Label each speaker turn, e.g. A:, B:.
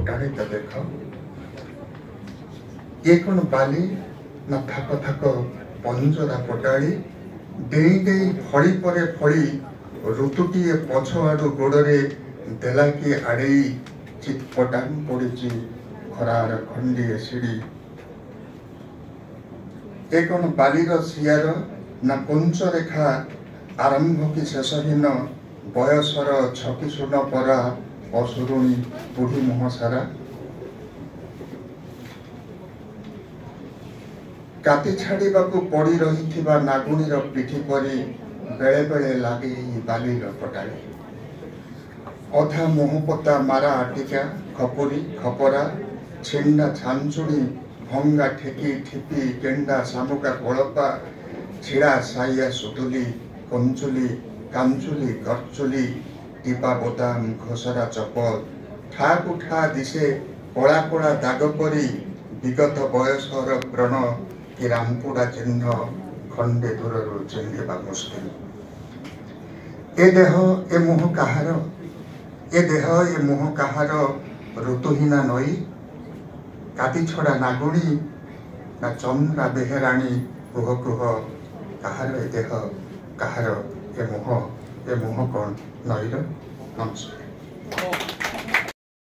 A: ଫୁଟାଣି ତ ଦେଖ। ये कौन बाली ना थाक थाक पंजरा पटाड़ी डेई डेई फड़ी परे फड़ी ऋतुटीए पछ आड़ू गोड़े देला कि आड़े चितपटान पड़ी खरार खंडीए सीढ़ी। ये कौन बालीर सियार ना कुंच रेखा आरंभ कि शेषहीन बयसर छकी सुन परा असुरुणी बुढ़ी मुह सारा। काटी छाड़ाकू पड़ी रही नागुणीर पिठी परी बेले बेले लगे बालीर पटाड़ी। अधा मुहपता मारा आटिका खपुरी खपरा छिंडा छांचुड़ी भंगा ठेकी ठिपी गेंडा शामुका कोड़पा छिड़ा साइया सुतुली कंचुली कांचुली गरचुली टीपा बोताम घोसरा चपल ठाकू ठा दिशे कला कला दाग परी विगत बयसर व्रण कि रामपुड़ा चिन्ह खंडे दूर चिन्हवा मुस्किल। ए देह ए मुह कहार ए देह ए मुह कहार ऋतुहीना नई काटी छड़ा नागुणी ना चंद्रा बेहेराणी कुह कुह कहार ए देह कहार ए मुह कौन नईर नमस्कार।